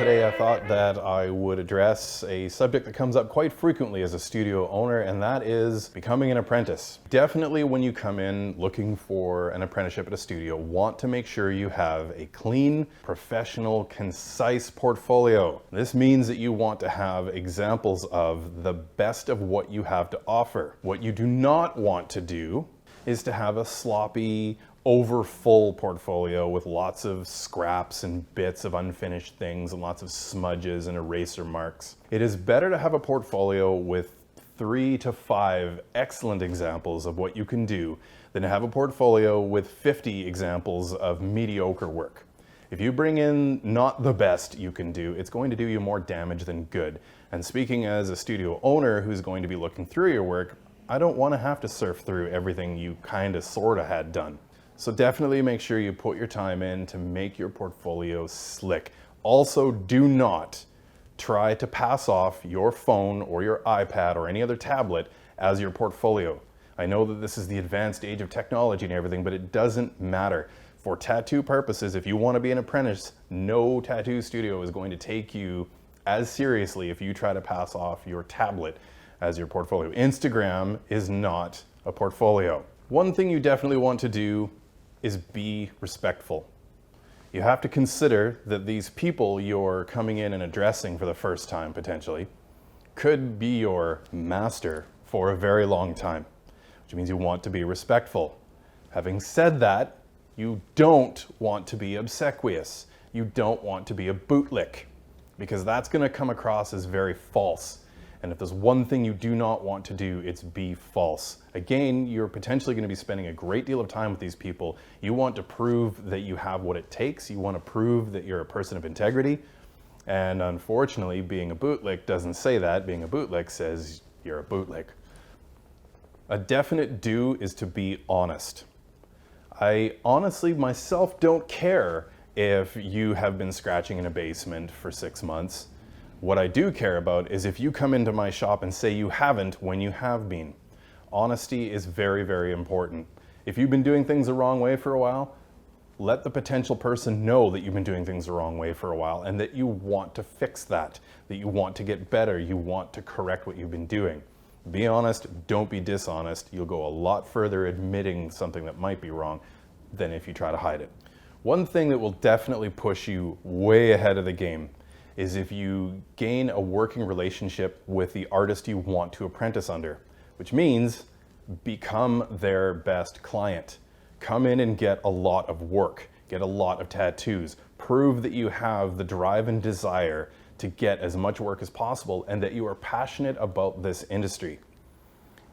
today I thought that I would address a subject that comes up quite frequently as a studio owner, and that is becoming an apprentice. Definitely when you come in looking for an apprenticeship at a studio, want to make sure you have a clean, professional, concise portfolio. This means that you want to have examples of the best of what you have to offer. What you do not want to do is to have a sloppy, over-full portfolio with lots of scraps and bits of unfinished things and lots of smudges and eraser marks. It is better to have a portfolio with 3 to 5 excellent examples of what you can do than to have a portfolio with 50 examples of mediocre work. If you bring in not the best you can do, it's going to do you more damage than good. And speaking as a studio owner who's going to be looking through your work, I don't want to have to surf through everything you kind of sort of had done. So definitely make sure you put your time in to make your portfolio slick. Also, do not try to pass off your phone or your iPad or any other tablet as your portfolio. I know that this is the advanced age of technology and everything, but it doesn't matter. For tattoo purposes, if you want to be an apprentice, no tattoo studio is going to take you as seriously if you try to pass off your tablet as your portfolio. Instagram is not a portfolio. One thing you definitely want to do is be respectful. You have to consider that these people you're coming in and addressing for the first time potentially could be your master for a very long time, which means you want to be respectful. Having said that, you don't want to be obsequious. You don't want to be a bootlick, because that's going to come across as very false. And if there's one thing you do not want to do, it's be false. Again, you're potentially going to be spending a great deal of time with these people. You want to prove that you have what it takes. You want to prove that you're a person of integrity. And unfortunately, being a bootlick doesn't say that. Being a bootlick says you're a bootlick. A definite do is to be honest. I honestly myself don't care if you have been scratching in a basement for 6 months. What I do care about is if you come into my shop and say you haven't when you have been. Honesty is very, very important. If you've been doing things the wrong way for a while, let the potential person know that you've been doing things the wrong way for a while and that you want to fix that you want to get better, you want to correct what you've been doing. Be honest, don't be dishonest. You'll go a lot further admitting something that might be wrong than if you try to hide it. One thing that will definitely push you way ahead of the game is if you gain a working relationship with the artist you want to apprentice under, which means become their best client. Come in and get a lot of work, get a lot of tattoos, prove that you have the drive and desire to get as much work as possible and that you are passionate about this industry.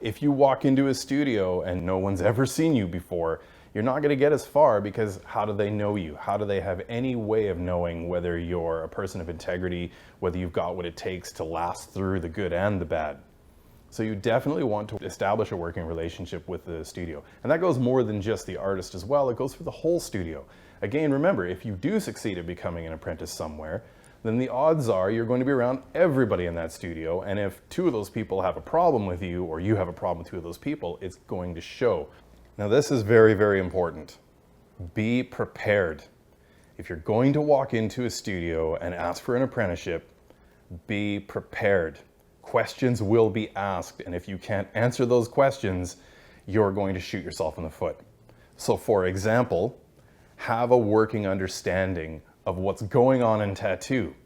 If you walk into a studio and no one's ever seen you before, you're not going to get as far, because how do they know you? How do they have any way of knowing whether you're a person of integrity, whether you've got what it takes to last through the good and the bad? So you definitely want to establish a working relationship with the studio. And that goes more than just the artist as well. It goes for the whole studio. Again, remember, if you do succeed at becoming an apprentice somewhere, then the odds are you're going to be around everybody in that studio. And if 2 of those people have a problem with you, or you have a problem with 2 of those people, it's going to show. Now this is very, very important. Be prepared. If you're going to walk into a studio and ask for an apprenticeship, be prepared. Questions will be asked, and if you can't answer those questions, you're going to shoot yourself in the foot. So for example, have a working understanding of what's going on in tattoo.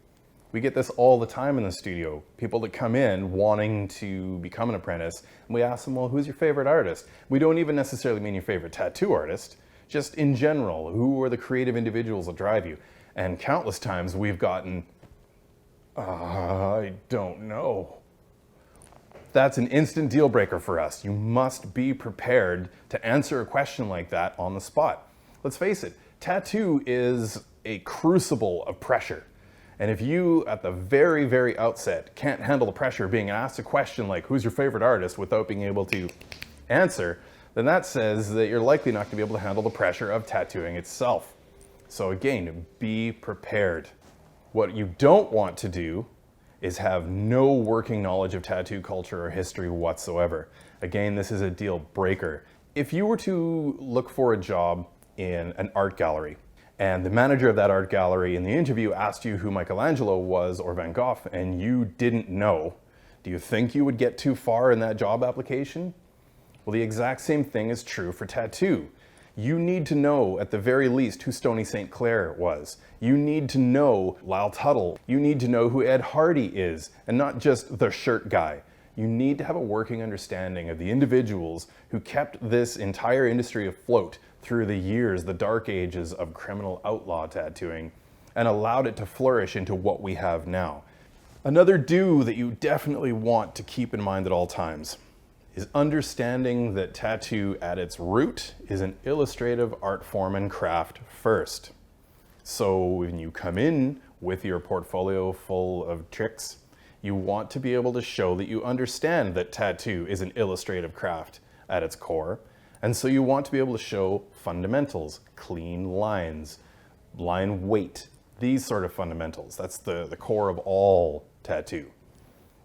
We get this all the time in the studio. People that come in wanting to become an apprentice, and we ask them, well, who's your favorite artist? We don't even necessarily mean your favorite tattoo artist, just in general, who are the creative individuals that drive you? And countless times we've gotten, I don't know. That's an instant deal breaker for us. You must be prepared to answer a question like that on the spot. Let's face it, tattoo is a crucible of pressure. And if you, at the very, very outset, can't handle the pressure of being asked a question like, who's your favorite artist, without being able to answer, then that says that you're likely not going to be able to handle the pressure of tattooing itself. So again, be prepared. What you don't want to do is have no working knowledge of tattoo culture or history whatsoever. Again, this is a deal breaker. If you were to look for a job in an art gallery and the manager of that art gallery in the interview asked you who Michelangelo was or Van Gogh, and you didn't know, do you think you would get too far in that job application? Well, the exact same thing is true for tattoo. You need to know, at the very least, who Stoney St. Clair was. You need to know Lyle Tuttle. You need to know who Ed Hardy is, and not just the shirt guy. You need to have a working understanding of the individuals who kept this entire industry afloat through the years, the dark ages of criminal outlaw tattooing, and allowed it to flourish into what we have now. Another do that you definitely want to keep in mind at all times is understanding that tattoo at its root is an illustrative art form and craft first. So when you come in with your portfolio full of tricks, you want to be able to show that you understand that tattoo is an illustrative craft at its core. And so you want to be able to show fundamentals, clean lines, line weight, these sort of fundamentals. That's the core of all tattoo.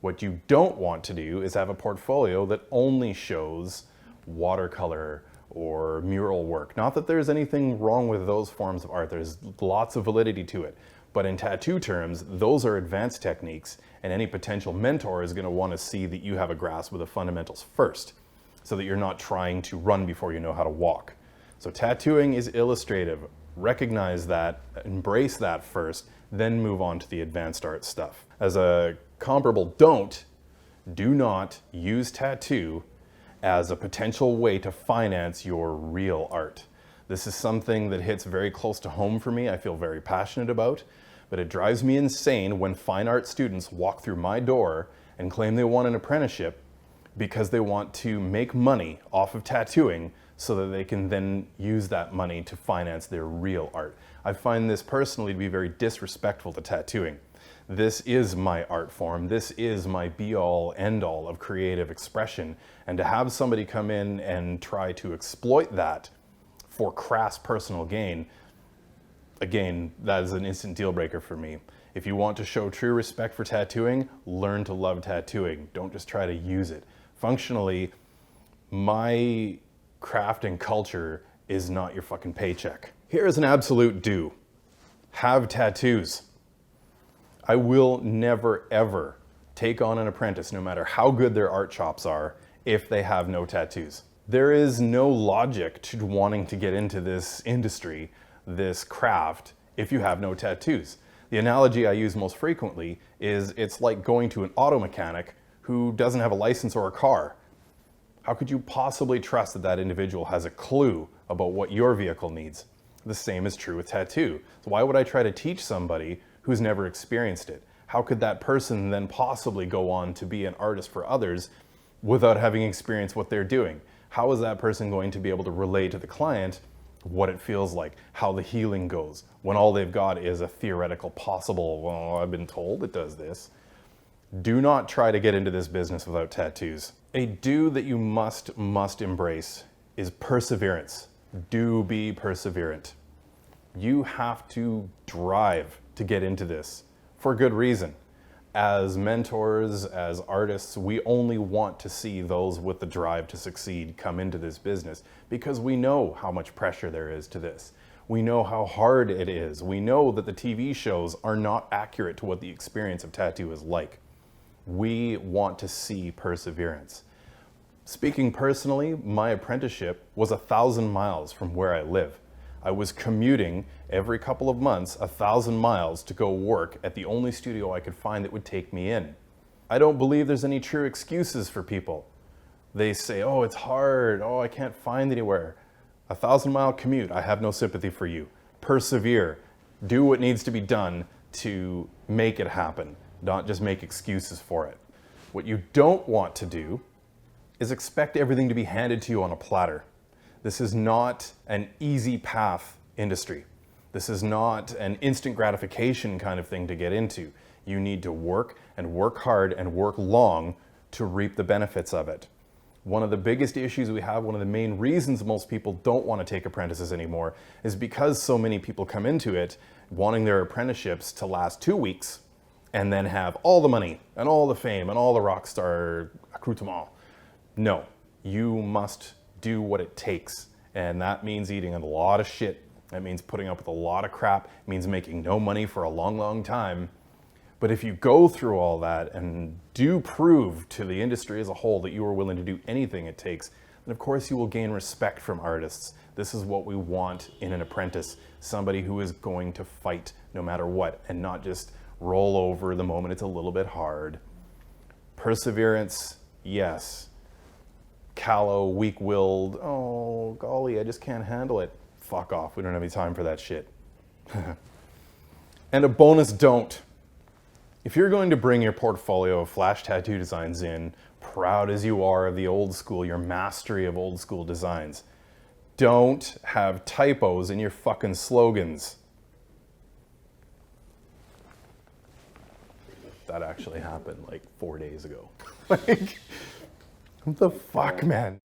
What you don't want to do is have a portfolio that only shows watercolor or mural work. Not that there's anything wrong with those forms of art, there's lots of validity to it. But in tattoo terms, those are advanced techniques, and any potential mentor is going to want to see that you have a grasp of the fundamentals first, so that you're not trying to run before you know how to walk. So tattooing is illustrative. Recognize that, embrace that first, then move on to the advanced art stuff. As a comparable do not use tattoo as a potential way to finance your real art. This is something that hits very close to home for me. I feel very passionate about, but it drives me insane when fine art students walk through my door and claim they want an apprenticeship because they want to make money off of tattooing so that they can then use that money to finance their real art. I find this personally to be very disrespectful to tattooing. This is my art form. This is my be-all, end-all of creative expression. And to have somebody come in and try to exploit that for crass personal gain, again, that is an instant deal breaker for me. If you want to show true respect for tattooing, learn to love tattooing. Don't just try to use it. Functionally, my craft and culture is not your fucking paycheck. Here is an absolute do. Have tattoos. I will never, ever take on an apprentice, no matter how good their art chops are, if they have no tattoos. There is no logic to wanting to get into this industry, this craft, if you have no tattoos. The analogy I use most frequently is it's like going to an auto mechanic who doesn't have a license or a car. How could you possibly trust that that individual has a clue about what your vehicle needs? The same is true with tattoo. So why would I try to teach somebody who's never experienced it? How could that person then possibly go on to be an artist for others without having experienced what they're doing? How is that person going to be able to relay to the client what it feels like, how the healing goes, when all they've got is a theoretical possible, well, I've been told it does this. Do not try to get into this business without tattoos. A do that you must embrace is perseverance. Do be perseverant. You have to drive to get into this for good reason. As mentors, as artists, we only want to see those with the drive to succeed come into this business because we know how much pressure there is to this. We know how hard it is. We know that the TV shows are not accurate to what the experience of tattoo is like. We want to see perseverance. Speaking personally, my apprenticeship was 1,000 miles from where I live. I was commuting every couple of months 1,000 miles to go work at the only studio I could find that would take me in. I don't believe there's any true excuses for people. They say, oh, it's hard, oh, I can't find anywhere. 1,000-mile commute, I have no sympathy for you. Persevere. Do what needs to be done to make it happen, not just make excuses for it. What you don't want to do is expect everything to be handed to you on a platter. This is not an easy path industry. This is not an instant gratification kind of thing to get into. You need to work and work hard and work long to reap the benefits of it. One of the biggest issues we have, one of the main reasons most people don't want to take apprentices anymore, is because so many people come into it wanting their apprenticeships to last 2 weeks and then have all the money and all the fame and all the rock star accoutrement. No, you must do what it takes, and that means eating a lot of shit That means putting up with a lot of crap. It means making no money for a long, long time. But if you go through all that and do prove to the industry as a whole that you are willing to do anything it takes, then of course you will gain respect from artists. This is what we want in an apprentice. Somebody who is going to fight no matter what and not just roll over the moment it's a little bit hard. Perseverance, yes. Callow, weak-willed, oh golly, I just can't handle it. Fuck off, we don't have any time for that shit. And a bonus don't. If you're going to bring your portfolio of flash tattoo designs in, proud as you are of the old school, your mastery of old school designs, don't have typos in your fucking slogans. That actually happened like 4 days ago. Like, what the fuck, man?